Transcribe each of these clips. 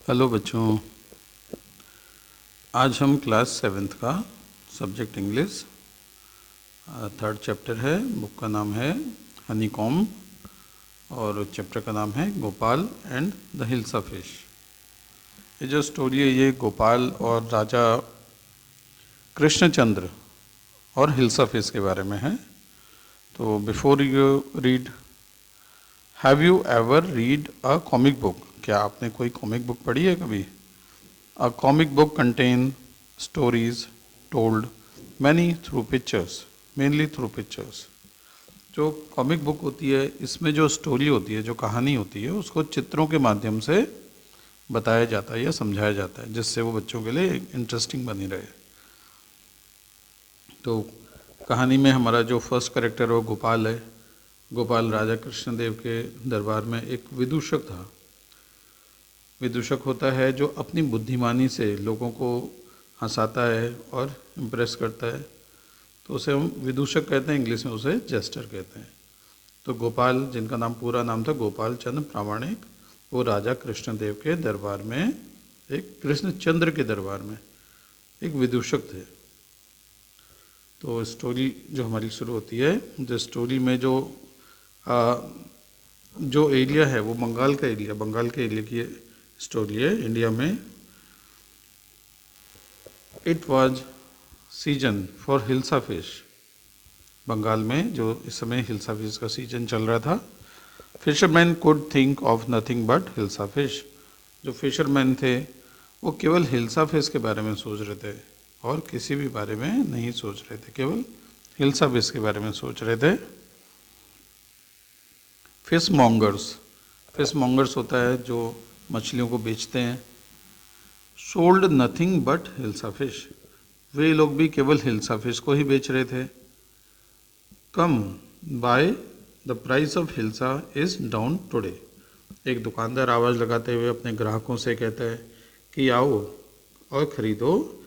Hello बच्चों, आज हम क्लास सेवेंथ का सब्जेक्ट इंग्लिश थर्ड चैप्टर है। बुक का नाम है हनी कॉम्ब और चैप्टर का नाम है Gopal and the hilsa fish. ये जो स्टोरी है ये गोपाल और राजा कृष्णचंद्र और हिल्सा फिश के बारे में है। तो before you read, have you ever read a comic book? क्या आपने कोई कॉमिक बुक पढ़ी है कभी? A comic book contain stories told many through pictures, mainly through pictures. जो कॉमिक बुक होती है इसमें जो स्टोरी होती है, जो कहानी होती है, उसको चित्रों के माध्यम से बताया जाता है या समझाया जाता है, जिससे वो बच्चों के लिए इंटरेस्टिंग बनी रहे। तो कहानी में हमारा जो फर्स्ट कैरेक्टर है वो गोपाल है। गोपाल राजा कृष्णदेव के दरबार में एक विदूषक था। विदूषक होता है जो अपनी बुद्धिमानी से लोगों को हंसाता है और इम्प्रेस करता है, तो उसे हम विदूषक कहते हैं, इंग्लिश में उसे जेस्टर कहते हैं। तो गोपाल, जिनका नाम पूरा नाम था गोपाल चंद्र प्रामाणिक, वो राजा कृष्णदेव के दरबार में, एक कृष्णचंद्र के दरबार में एक विदूषक थे। तो स्टोरी जो हमारी शुरू होती है, जो स्टोरी में जो एरिया है वो बंगाल का एरिया, बंगाल के एरिया की स्टोरी है। इंडिया में it was season for hilsa fish. Bengal में जो इस समय हिल्सा फिश का सीजन चल रहा था। Fisherman could think of nothing but hilsa fish. जो फिशरमैन थे वो केवल हिल्सा फिश के बारे में सोच रहे थे और किसी भी बारे में नहीं सोच रहे थे, केवल हिल्सा फिश के बारे में सोच रहे थे। फिश मॉन्गर्स, फिश मॉन्गर्स होता है जो मछलियों को बेचते हैं। Sold nothing but hilsa fish, वे लोग भी केवल हिल्सा फिश को ही बेच रहे थे। Come by the price of hilsa is down today, एक दुकानदार आवाज़ लगाते हुए अपने ग्राहकों से कहता है कि आओ और ख़रीदो,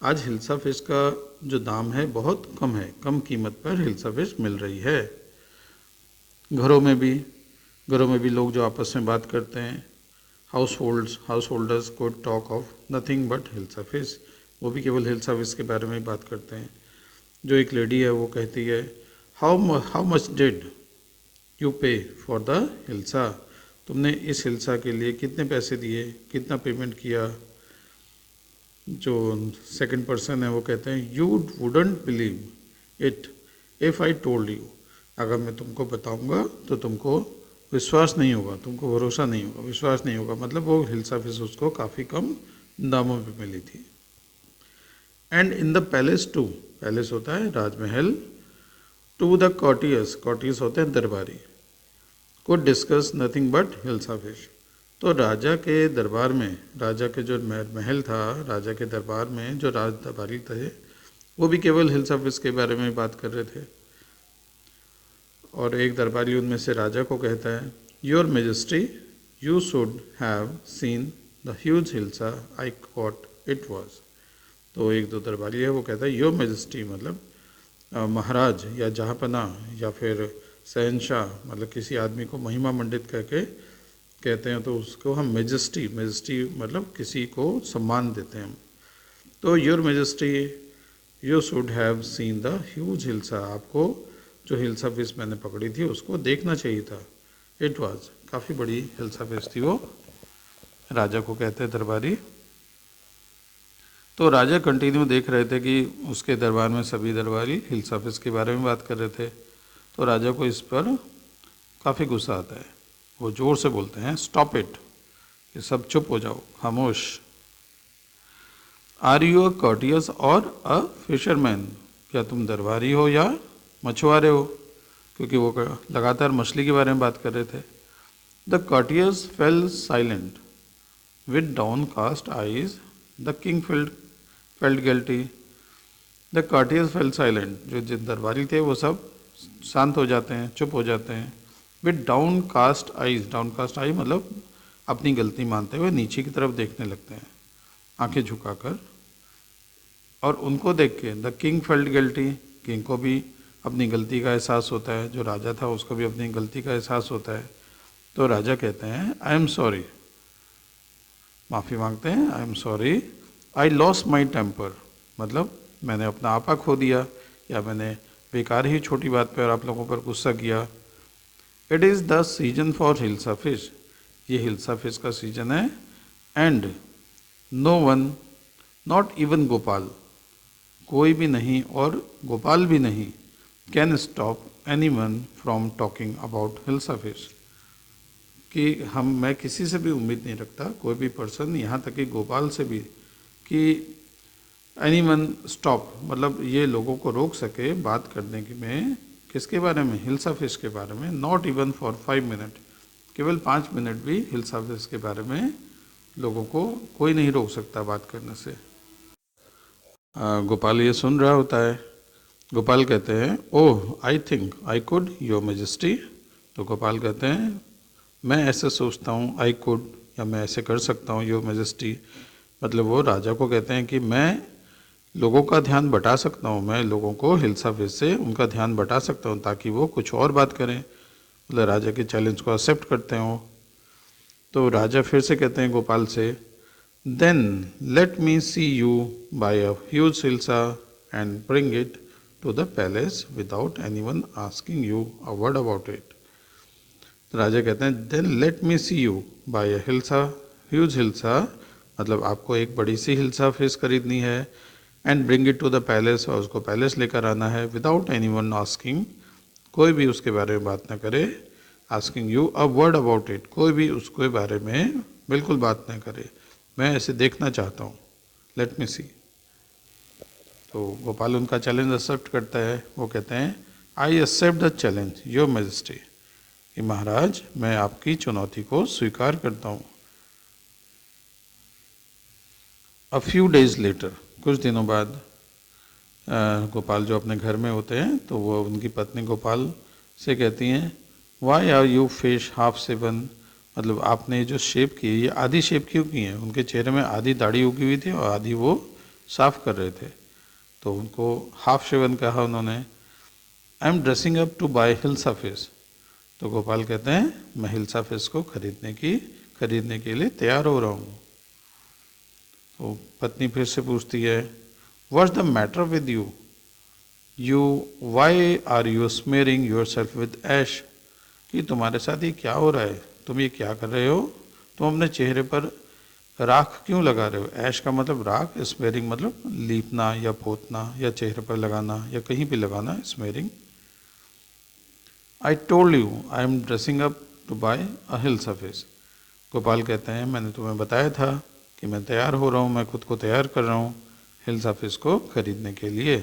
आज हिल्सा फिश का जो दाम है बहुत कम है, कम कीमत पर हिल्सा फिश मिल रही है। घरों में भी लोग जो आपस में बात करते हैं, हाउस को talk of nothing but hilsa fish, वो भी केवल हिल्सा फिश के बारे में ही बात करते हैं। जो एक लेडी है वो कहती है, हाउ मच डिड यू पे फॉर द हिल्सा, तुमने इस हिल्सा के लिए कितने पैसे दिए, कितना पेमेंट किया। जो सेकंड पर्सन है वो कहते हैं, you wouldn't believe it if I told you, अगर मैं तुमको बताऊंगा तो तुमको विश्वास नहीं होगा, तुमको भरोसा नहीं होगा, विश्वास नहीं होगा। मतलब वो हिल्सा फिश उसको काफ़ी कम दामों पे मिली थी। And in the palace too, palace होता है राजमहल, टू द कॉटियस, कॉटियस होते हैं दरबारी, could discuss nothing but hilsa fish. तो राजा के दरबार में, राजा के जो महल था, राजा के दरबार में जो राज दरबारी थे वो भी केवल हिल्सा फिश के बारे में बात कर रहे थे। और एक दरबारी उनमें से राजा को कहता है, your majesty you should have seen the huge hilsa I cot it was. तो एक दो दरबारी है वो कहता है, योर मेजेस्टी मतलब महाराज या जहाँपना या फिर शहनशाह, मतलब किसी आदमी को महिमा मंडित करके कहते हैं तो उसको हम मेजेस्टी, मेजेस्टी मतलब किसी को सम्मान देते हैं। तो your majesty you should have seen the huge hilsa, आपको जो हिल्सा फिश मैंने पकड़ी थी उसको देखना चाहिए था। इट वाज, काफ़ी बड़ी हिल्सा फिश थी वो, राजा को कहते हैं दरबारी। तो राजा कंटिन्यू देख रहे थे कि उसके दरबार में सभी दरबारी हिल्सा फिश के बारे में बात कर रहे थे। तो राजा को इस पर काफ़ी गुस्सा आता है, वो ज़ोर से बोलते हैं, स्टॉप इट, ये सब चुप हो जाओ, खामोश। आर यू अ कॉटियस और अ फिशरमैन, क्या तुम दरबारी हो या मछुआरे हो, क्योंकि वो लगातार मछली के बारे में बात कर रहे थे। The cautious fell silent with downcast eyes, the king felt guilty. The cautious fell silent, जो दरबारी थे वो सब शांत हो जाते हैं, चुप हो जाते हैं। With downcast eyes, downcast eye मतलब अपनी गलती मानते हुए नीचे की तरफ देखने लगते हैं, आंखें झुकाकर। और उनको देख के the king felt guilty, king को भी अपनी गलती का एहसास होता है, जो राजा था उसको भी अपनी गलती का एहसास होता है। तो राजा कहते हैं, आई एम सॉरी माफ़ी मांगते हैं, I am sorry, I lost my temper, मतलब मैंने अपना आपा खो दिया या मैंने बेकार ही छोटी बात पर आप लोगों पर गुस्सा किया। It is the season for hilsa fish, ये हिल्सा फिश का सीजन है। And no one, not even Gopal, कोई भी नहीं और गोपाल भी नहीं, can stop anyone from talking about hilsa fish, कि मैं किसी से भी उम्मीद नहीं रखता, कोई भी पर्सन, यहाँ तक कि गोपाल से भी, कि एनी वन स्टॉप, मतलब ये लोगों को रोक सके बात करने की में, किसके बारे में, हिल्सा फिश के बारे में। नॉट इवन फॉर 5 मिनट, केवल 5 मिनट भी हिल्सा फिश के बारे में लोगों को कोई नहीं रोक सकता बात करने से। गोपाल ये सुन रहा होता है। गोपाल कहते हैं, oh I think I could your majesty, तो गोपाल कहते हैं मैं ऐसे सोचता हूँ, आई कुड, या मैं ऐसे कर सकता हूँ, योर मेजेस्टी, मतलब वो राजा को कहते हैं कि मैं लोगों का ध्यान बटा सकता हूँ, मैं लोगों को हिल्सा फिश से उनका ध्यान बटा सकता हूँ ताकि वो कुछ और बात करें, मतलब राजा के चैलेंज को एक्सेप्ट करते हो। तो राजा फिर से कहते हैं गोपाल से, then let me see you buy a huge hilsa and bring it to the palace without anyone asking you a word about it. राजा कहते हैं then let me see you buy a hilsa, huge hilsa, मतलब आपको एक बड़ी सी हिल्सा फिश खरीदनी है, and bring it to the palace, और उसको पैलेस लेकर आना है, विदाउट एनीवन आस्किंग, कोई भी उसके बारे में बात ना करे, asking you a word about it, कोई भी उसके बारे में बिल्कुल बात ना करे, मैं ऐसे देखना चाहता हूँ, लेट मी सी। तो गोपाल उनका चैलेंज एक्सेप्ट करता है, वो कहते हैं I accept the challenge your majesty, कि महाराज मैं आपकी चुनौती को स्वीकार करता हूँ। अ फ्यू डेज लेटर, कुछ दिनों बाद गोपाल जो अपने घर में होते हैं तो वो उनकी पत्नी गोपाल से कहती हैं, why are you fish half shaven, मतलब आपने जो शेप की है ये आधी शेप क्यों की है। उनके चेहरे में आधी दाढ़ी उगी हुई थी और आधी वो साफ कर रहे थे, तो उनको हाफ शेवन कहा उन्होंने। I am dressing up to buy hilsa fish, तो गोपाल कहते हैं मैं हिल्सा फिश को खरीदने के लिए तैयार हो रहा हूँ। तो पत्नी फिर से पूछती है, what's the matter with you why are you smearing yourself with ash, कि तुम्हारे साथ ये क्या हो रहा है, तुम ये क्या कर रहे हो, तुम अपने चेहरे पर राख क्यों लगा रहे हो। ऐश का मतलब राख, स्मेयरिंग मतलब लीपना या पोतना या चेहरे पर लगाना या कहीं भी लगाना, smearing. I told you I am dressing up to buy a hilsa fish, Gopal कहते हैं मैंने तुम्हें बताया था कि मैं तैयार हो रहा हूँ, मैं खुद को तैयार कर रहा हूँ हिल्सा फिश को खरीदने के लिए।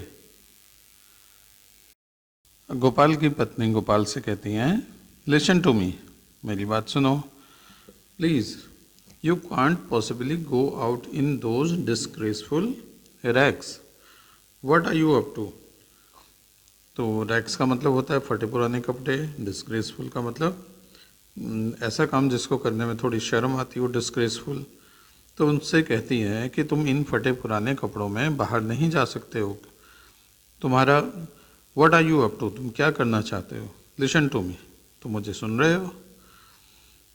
गोपाल की पत्नी गोपाल से कहती हैं, लिसन टू मी, मेरी बात सुनो, please, you can't possibly go out in those disgraceful rags, what are you up to. तो रैग्स का मतलब होता है फटे पुराने कपड़े, डिस्ग्रेसफुल का मतलब ऐसा काम जिसको करने में थोड़ी शर्म आती हो, डिस्ग्रेसफुल। तो उनसे कहती हैं कि तुम इन फटे पुराने कपड़ों में बाहर नहीं जा सकते हो, तुम्हारा what are you up to, तुम क्या करना चाहते हो, लिसन टू मी, तुम मुझे सुन रहे हो।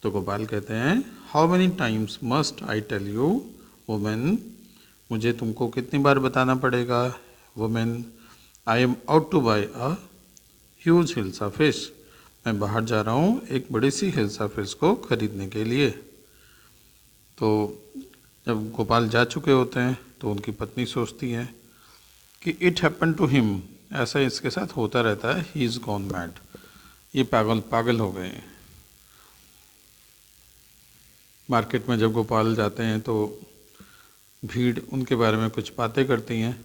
तो गोपाल कहते हैं, how many times must I tell you women, मुझे तुमको कितनी बार बताना पड़ेगा, women I am out to buy a huge hilsa fish, मैं बाहर जा रहा हूँ एक बड़ी सी हिल्सा फिश को खरीदने के लिए। तो जब गोपाल जा चुके होते हैं तो उनकी पत्नी सोचती है कि इट हैपन टू हिम, ऐसा इसके साथ होता रहता है, ही इज़ गॉन मैड, ये पागल हो गए हैं। मार्केट में जब गोपाल जाते हैं तो भीड़ उनके बारे में कुछ बातें करती हैं।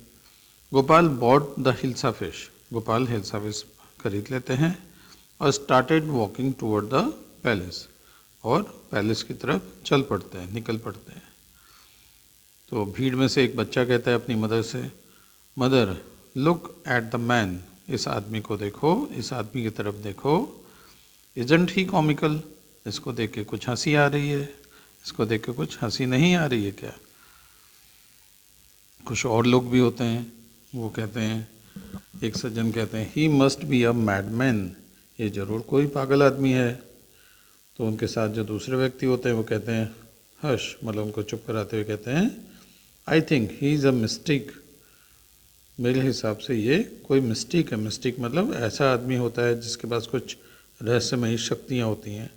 Gopal bought the hilsa fish, Gopal hilsa fish खरीद लेते हैं और started walking toward the palace, और पैलेस की तरफ चल पड़ते हैं, निकल पड़ते हैं। तो भीड़ में से एक बच्चा कहता है अपनी मदर से, mother look at the man, इस आदमी को देखो, इस आदमी की तरफ देखो, इजंट ही कॉमिकल, इसको देख के कुछ हंसी आ रही है, इसको देख के कुछ हंसी नहीं आ रही है क्या। कुछ और लोग भी होते हैं, वो कहते हैं, एक सज्जन कहते हैं, he must be a madman, ये जरूर कोई पागल आदमी है। तो उनके साथ जो दूसरे व्यक्ति होते हैं वो कहते हैं, हश मतलब उनको चुप कराते हुए कहते हैं I think he is a mistake, मेरे हिसाब से ये कोई मिस्टेक है। मिस्टेक मतलब ऐसा आदमी होता है जिसके पास कुछ रहस्यमयी शक्तियाँ होती हैं।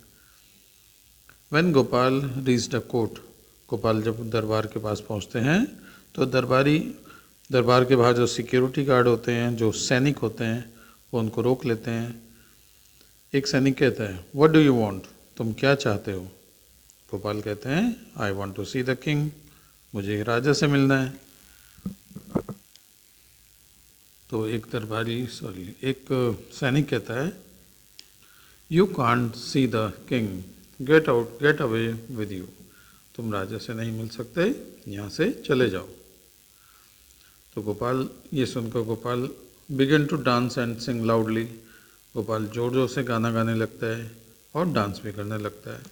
When Gopal reached the court, Gopal जब दरबार के पास पहुंचते हैं तो दरबार के बाहर जो सिक्योरिटी गार्ड होते हैं, जो सैनिक होते हैं, वो उनको रोक लेते हैं। एक सैनिक कहता है व्हाट डू यू वांट, तुम क्या चाहते हो? गोपाल कहते हैं I want to see the king, मुझे राजा से मिलना है। तो एक सैनिक कहता है you can't see the king, get away with you, तुम राजा से नहीं मिल सकते, यहाँ से चले जाओ। तो गोपाल ये सुनकर Gopal begin to dance and sing loudly, Gopal जोर जोर से गाना गाने लगता है और डांस भी करने लगता है।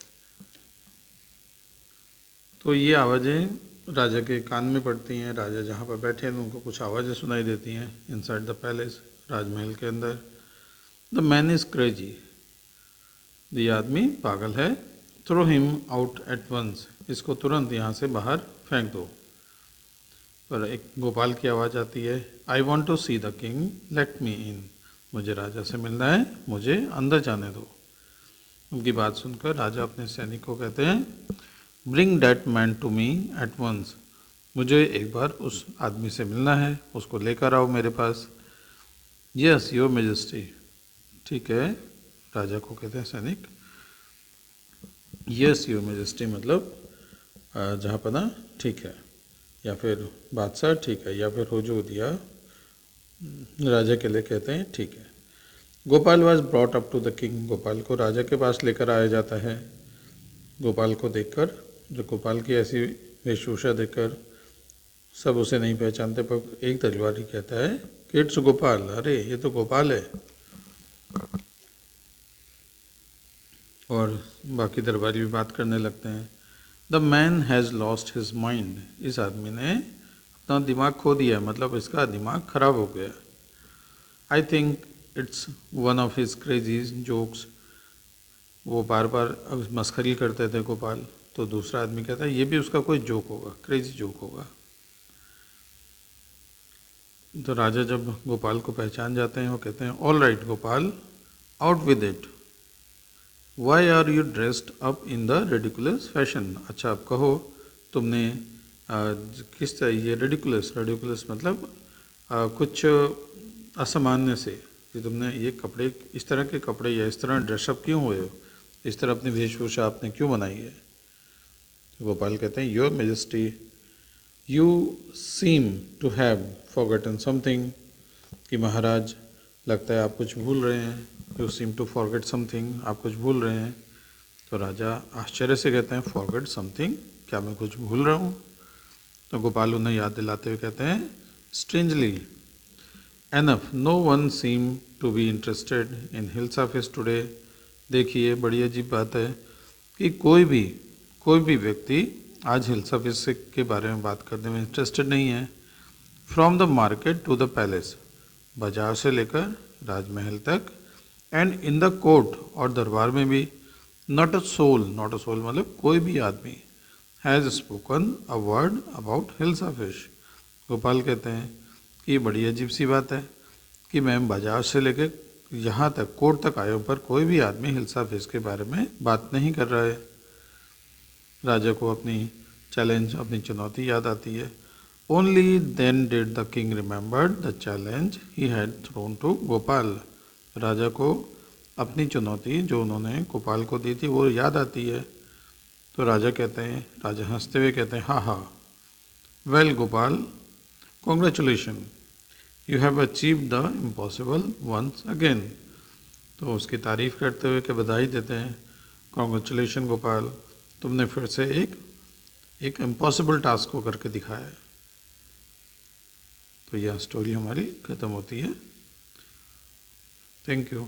तो ये आवाज़ें राजा के कान में पड़ती हैं। राजा जहाँ पर बैठे हैं उनको कुछ आवाज़ें सुनाई देती हैं इनसाइड द पैलेस, राजमहल के अंदर। द मैन इज़ क्रेजी, ये आदमी पागल है। Throw him out at once, इसको तुरंत यहाँ से बाहर फेंक दो। पर एक गोपाल की आवाज़ आती है I want to see the king, let me in, मुझे राजा से मिलना है, मुझे अंदर जाने दो। उनकी बात सुनकर राजा अपने सैनिक को कहते हैं bring that man to me at once, मुझे एक बार उस आदमी से मिलना है, उसको लेकर आओ मेरे पास। यस योर मेजेस्टी, ठीक है, राजा को कहते हैं सैनिक। यस योर मेजेस्टी मतलब जहाँ पर ना ठीक है, या फिर बादशाह ठीक है, या फिर हुजूर दिया राजा के लिए कहते हैं ठीक है। Gopal was brought up to the king, Gopal को राजा के पास लेकर आया जाता है। गोपाल को देखकर, जो गोपाल की ऐसी वेशभूषा देखकर सब उसे नहीं पहचानते, पर एक दरबारी कहता है कि इट्स गोपाल, अरे ये तो गोपाल है। और बाकी दरबारी भी बात करने लगते हैं। The man has lost his mind, इस आदमी ने अपना दिमाग खो दिया, मतलब इसका दिमाग खराब हो गया। I think it's one of his crazy jokes, वो बार बार अब मस्खरी करते थे गोपाल। तो दूसरा आदमी कहता है ये भी उसका कोई जोक होगा, क्रेजी जोक होगा। तो राजा जब गोपाल को पहचान जाते हैं वो कहते हैं all right Gopal, out with it, why are you dressed up in the ridiculous fashion. अच्छा अब कहो तुमने किस तरह ये रेडिकुलस मतलब कुछ असामान्य से, कि तुमने ये कपड़े, इस तरह के कपड़े या इस तरह ड्रेसअप क्यों हुए हो, इस तरह अपनी वेशभूषा आपने क्यों बनाई है। तो गोपाल कहते हैं your majesty you seem to have forgotten something, कि महाराज लगता है आप कुछ भूल रहे हैं। You seem to forget something, आप कुछ भूल रहे हैं। तो राजा आश्चर्य से कहते हैं फॉरगेट समथिंग, क्या मैं कुछ भूल रहा हूँ? तो गोपाल उन्हें याद दिलाते हुए कहते हैं strangely enough no one seem to be interested in hills of his today. देखिए बड़ी अजीब बात है कि कोई भी व्यक्ति आज हिल्स ऑफ हिस के बारे में बात करने में इंटरेस्टेड नहीं है। From the market to the palace, बाजार से लेकर राजमहल तक, एंड इन द कोर्ट, और दरबार में भी, नॉट अ सोल मतलब कोई भी आदमी, has spoken a word about hills of हिस। गोपाल कहते हैं कि ये बड़ी अजीब सी बात है कि मैं बाजार से लेकर यहाँ तक कोर्ट तक आया हूँ, पर कोई भी आदमी हिल्स ऑफ हिस के बारे में बात नहीं कर रहा है। राजा को अपनी चैलेंज, अपनी चुनौती याद आती है। Only then did the king remembered the challenge he had thrown to Gopal. राजा को अपनी चुनौती जो उन्होंने गोपाल को दी थी वो याद आती है। तो राजा हंसते हुए कहते हैं हा, well Gopal, congratulation, you have achieve the impossible once again. तो उसकी तारीफ़ करते हुए कि बधाई देते हैं, कॉन्ग्रेचुलेशन गोपाल, तुमने फिर से एक इम्पॉसिबल टास्क को करके दिखाया है। तो यह स्टोरी हमारी ख़त्म होती है। Thank you.